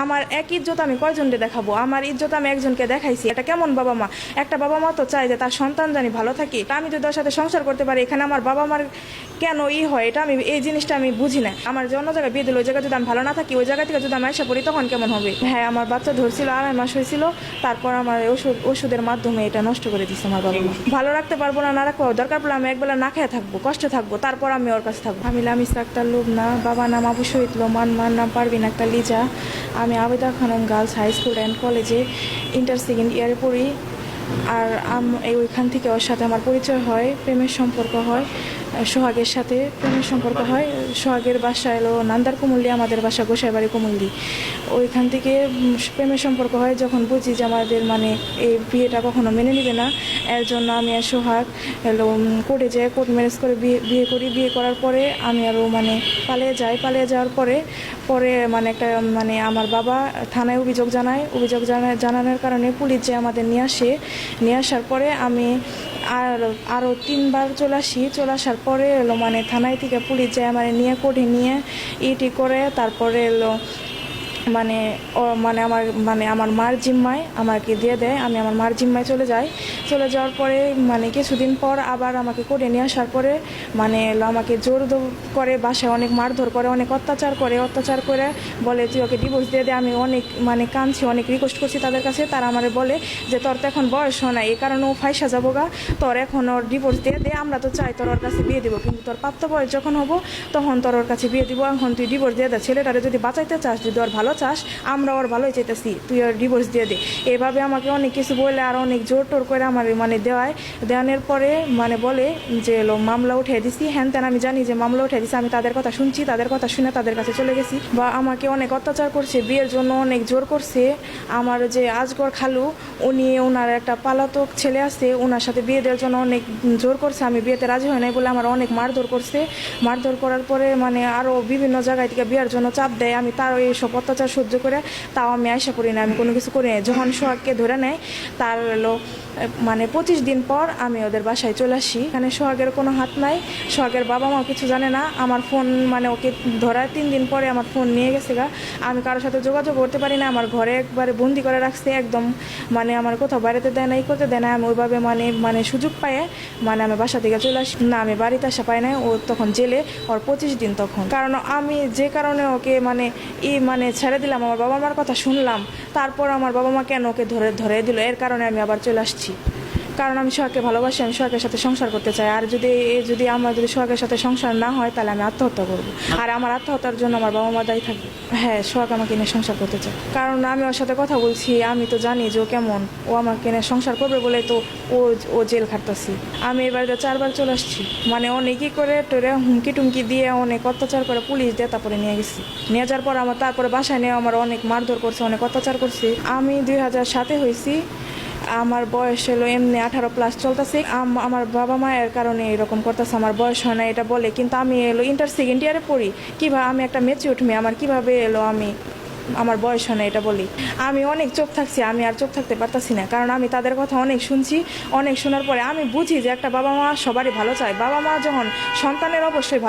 আমার এক ইজ্জত আমি কয়জনকে দেখাবো? আমার ইজ্জত আমি একজনকে দেখাইছি, এটা কেমন বাবা মা? একটা বাবা মা তো চায় যে তার সন্তান জানি ভালো থাকে। আমি যদি ওর সাথে সংসার করতে পারি, এখানে আমার বাবা মার কেন হয়? এটা আমি এই জিনিসটা আমি বুঝি না। আমার যে অন্য জায়গায় বিয়ে দিল, ওই জায়গায় যদি আমি ভালো না থাকি, ওই জায়গা থেকে যদি আমি আসা পড়ি, তখন কেমন হবে? হ্যাঁ, আমার বাচ্চা ধরছিল, 2.5 মাস হয়েছিল। তারপর আমার ওষুধের মাধ্যমে এটা নষ্ট করে দিচ্ছে আমার বাবা মা। ভালো রাখতে পারবো না, না রাখবো, দরকার পড়লে আমি একবেলা না খেয়ে থাকবো, কষ্টে থাকবো, তারপর আমি ওর কাছে থাকবো। আমি লামিস আক্তার লুবনা, বাবা নাম আবু শহীদ লোমান, মার নাম পারভিন আক্তার লিজা। আমি Abeda Khanam girls high school and কলেজে ইন্টার সেকেন্ড ইয়ারে পড়ি। আর ওইখান থেকে ওর সাথে আমার পরিচয় হয়, প্রেমের সম্পর্ক হয়, সোহাগের সাথে প্রেমের সম্পর্ক হয়। সোহাগের বাসা এলো নান্দার কুমুল্লি, আমাদের বাসা গোসাইবাড়ি কুমুল্লি। ওইখান থেকে প্রেমের সম্পর্ক হয়। যখন বুঝি যে আমাদের এই বিয়েটা কখনো মেনে নেবে না, এর জন্য আমি আর সোহাগ কোর্টে যাই, কোর্ট ম্যারেজ করে বিয়ে করি। বিয়ে করার পরে আমি আরও পালিয়ে যাই। পালিয়ে যাওয়ার পরে একটা আমার বাবা থানায় অভিযোগ জানানোর কারণে পুলিশ যে আমাদের নিয়ে আসার পরে আমি আরও 3বার চলে আসার পরে থানায় থেকে পুলিশ যায় আমার নিয়ে কোর্টে নিয়ে ইটি করে। তারপরে আমার মার জিম্মায় আমাকে দিয়ে দেয়। আমি আমার মার জিম্মায় চলে যাওয়ার পরে কিছুদিন পর আবার আমাকে কোর্টে নিয়ে আসার পরে আমাকে জোর করে, বাসায় অনেক মারধর করে, অনেক অত্যাচার করে বলে তুই ওকে ডিভোর্স দিয়ে দে। আমি অনেক কাঁদছি, অনেক রিকোয়েস্ট করছি তাদের কাছে। তারা আমারে বলে যে তোর তো এখন বয়স হয় না, এই কারণে ও ফাইসা যাবো গা, তোর এখন ওর ডিভোর্স দিয়ে দে। আমরা তো চাই তোর ওর কাছে বিয়ে দিব, কিন্তু তোর প্রাপ্ত বয়স যখন হবো তখন তোর ওর কাছে বিয়ে দিব। এখন তুই ডিভোর্স দিয়ে দে। ছেলেটারে যদি বাঁচাইতে চাস, যদি ওর ভালো চাস, আমরা ওর ভালোই চাইতেছি, তুই ওর ডিভোর্স দিয়ে দে। এভাবে আমাকে অনেক কিছু বলে আর অনেক জোর টোর করে আমার দেওয়ানোর পরে বলে যে মামলা উঠিয়ে দিছি, হ্যান তেন। আমি জানি যে মামলা উঠিয়ে দিছি, আমি তাদের কথা শুনছি, তাদের কথা শুনে তাদের কাছে চলে গেছি। বা আমাকে অনেক অত্যাচার করছে, বিয়ের জন্য অনেক জোর করছে। আমার যে আজগর খালু, ওনার একটা পালাতক ছেলে আছে, ওনার সাথে বিয়ে দেওয়ার জন্য অনেক জোর করছে। আমি বিয়েতে রাজি হয় নাই বলে আমার অনেক মারধর করছে। মারধর করার পরে আরও বিভিন্ন জায়গায় থেকে বিয়ের জন্য চাপ দেয়। আমি তার এইসব অত্যাচার সহ্য করে তাও আমি আশা করি না, আমি কোনো কিছু করি না। যখন সোহাগকে ধরে নেয়, তার 25 দিন পর আমি ওদের বাসায় চলে আসি। এখানে সোহাগের কোনো হাত নাই, সোহাগের বাবা মাও কিছু জানে না। আমার ফোন ওকে ধরার 3 দিন পরে আমার ফোন নিয়ে গেছে গা। আমি কারোর সাথে যোগাযোগ করতে পারি না। আমার ঘরে একবারে বন্দি করে রাখছে একদম, আমার কোথাও বাড়িতে দেয় না, করতে দেয় না। আমি ওইভাবে সুযোগ পায়ে আমি বাসা থেকে চলে আসি। না, আমি বাড়িতে আসা পাই না। ও তখন জেলে, ওর 25 দিন তখন। কারণ আমি যে কারণে ওকে ছেড়ে দিলাম, আমার বাবা মার কথা শুনলাম, তারপর আমার বাবা মা কেন ওকে ধরে দিল, এর কারণে আমি আবার চলে আসছি। কারণ আমি সোহাগকে ভালোবাসি, আমি সোহাগের সাথে সংসার করতে চাই। আর যদি আমার সোহাগের সাথে সংসার না হয়, তাহলে আমি আত্মহত্যা করবো। আর আমার আত্মহত্যার জন্য আমার বাবা মা দায়ী থাকবে। হ্যাঁ, সোহাগ আমাকে নিয়ে সংসার করতে চায়। কারণ আমি ওর সাথে কথা বলছি, আমি তো জানি যে ও কেমন। ও আমাকে নিয়ে সংসার করবে বলে তো ও জেল খাটতাছি। আমি এ বাড়িতে 4বার চলে আসছি। অনেকই করে টোরে হুমকি টুমকি দিয়ে, অনেক অত্যাচার করে, পুলিশ দিয়ে তারপরে নিয়ে গেছি। নিয়ে যাওয়ার পর তারপরে বাসায় নিয়ে আমার অনেক মারধর করছে, অনেক অত্যাচার করছে। আমি 2007-এ হয়েছি। আমার বয়স হলো এমনি 18+ চলতেছে। আমার বাবা মায়ের কারণে এরকম করতেছে, আমার বয়স হয় না এটা বলে। কিন্তু আমি ইন্টার সেকেন্ড ইয়ারে পড়ি, কিভাবে আমি একটা ম্যাচিউরড মেয়ে, আমার কিভাবে আমার বয়স হয় না এটা বলি। আমি অনেক চোখ থাকছি, আমি আর চোখ থাকতে পারতাছি না। কারণ আমি তাদের কথা অনেক শুনছি। অনেক শোনার পরে আমি বুঝি যে একটা বাবা মা সবারই ভালো চায়। বাবা মা যখন সন্তানের অবশ্যই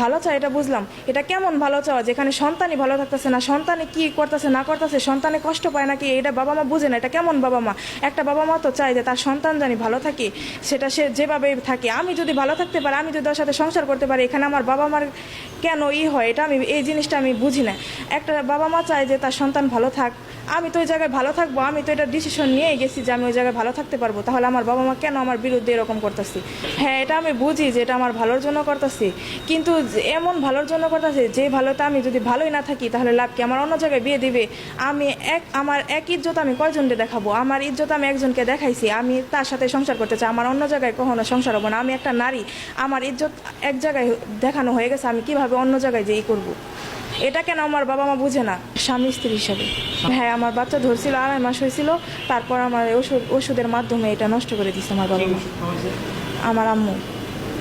ভালো চায়, এটা বুঝলাম। এটা কেমন ভালো চাওয়া, যেখানে সন্তানই ভালো থাকতেছে না, সন্তানে কি করতেছে না করতেছে, সন্তানে কষ্ট পায় নাকি, এটা বাবা মা বুঝে না। এটা কেমন বাবা মা? একটা বাবা মা তো চায় যে তার সন্তান জানি ভালো থাকে, সেটা সে যেভাবে থাকে। আমি যদি ভালো থাকতে পারি, আমি যদি ওর সাথে সংসার করতে পারি, এখানে আমার বাবা মার কেন হয়? এটা এই জিনিসটা আমি বুঝি না। একটা বাবা মা চায় যে তার সন্তান ভালো থাক। আমি তো ওই জায়গায় ভালো থাকবো, আমি তো এটা ডিসিশন নিয়েই গেছি যে আমি ওই জায়গায় ভালো থাকতে পারবো। তাহলে আমার বাবা মা কেন আমার বিরুদ্ধে এরকম করতেছি? হ্যাঁ, এটা আমি বুঝি যে এটা আমার ভালোর জন্য করতেছি, কিন্তু এমন ভালোর জন্য করতেছে যে ভালোতে আমি যদি ভালোই না থাকি, তাহলে লাভ কি? আমার অন্য জায়গায় বিয়ে দিবে। আমার এক ইজ্জত আমি কয়জনকে দেখাবো? আমার ইজ্জত আমি একজনকে দেখাইছি, আমি তার সাথে সংসার করতে চাই। আমার অন্য জায়গায় কখনো সংসার হবো না। আমি একটা নারী, আমার ইজ্জত এক জায়গায় দেখানো হয়ে গেছে, আমি কিভাবে অন্য জায়গায় যেই করবো? এটা কেন আমার বাবা মা বুঝে না? স্বামী স্ত্রী হিসাবে। হ্যাঁ, আমার বাচ্চা ধরছিল, 2.5 মাস হয়েছিল। তারপর আমার ওষুধের মাধ্যমে এটা নষ্ট করে দিচ্ছে আমার বাবা মা, আমার আম্মু।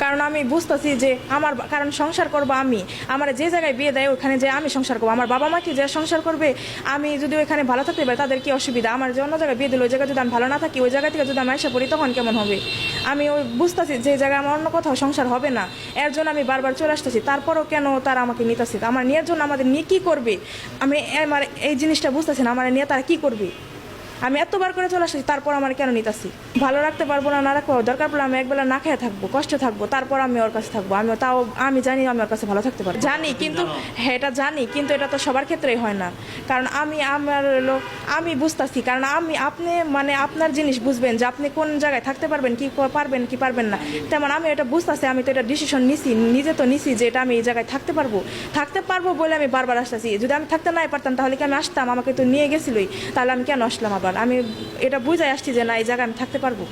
কারণ আমি বুঝতেছি যে আমার কারণ সংসার করবো আমি, আমার যে জায়গায় বিয়ে দেয় ওখানে যে আমি সংসার করবো, আমার বাবা মা কি যে সংসার করবে, আমি যদি ওইখানে ভালো থাকতে পারি তাদের কি অসুবিধা, আমার যে অন্য জায়গায় বিয়ে দিল ওই জায়গায় যদি আমি ভালো না থাকি, ওই জায়গা থেকে যদি আমি আশা পড়ি তখন কেমন হবে। আমি ওই বুঝতেছি যে জায়গায় আমার অন্য কোথাও সংসার হবে না, এর জন্য আমি বারবার চলে আসতেছি। তারপরও কেন তারা আমাকে নিতেছে, আমার নিয়ের জন্য আমাদের নিয়ে কি করবে, আমি আমার এই জিনিসটা বুঝতেছি না, আমার নিয়ে তারা কি করবে। আমি এতবার করে চলে আসছি, তারপর আমার কেন নিতেছি, ভালো রাখতে পারবো না, না রাখবো, দরকার পড়লে আমি একবেলা না খেয়ে থাকবো, কষ্টে থাকবো, তারপর আমি ওর কাছে থাকবো। আমি জানি আমি ওর কাছে ভালো থাকতে পারবো, জানি, কিন্তু এটা জানি, কিন্তু এটা তো সবার ক্ষেত্রেই হয় না। কারণ আমি বুঝতেছি, কারণ আপনি আপনার জিনিস বুঝবেন যে আপনি কোন জায়গায় থাকতে পারবেন কি পারবেন না, তেমন আমি এটা বুঝতেছি। আমি তো এটা ডিসিশন নিছি, নিজে তো নিছি যে এটা আমি এই জায়গায় থাকতে পারবো বলে আমি বারবার আসতেছি। যদি আমি থাকতে নাই পারতাম তাহলে কি আমি আসতাম, আমাকে তো নিয়ে গেছিলই, তাহলে আমি কেন আসলাম আবার। আমি এটা বুঝাই আসছি যে না, এই জায়গায় আমি থাকতে পারবো।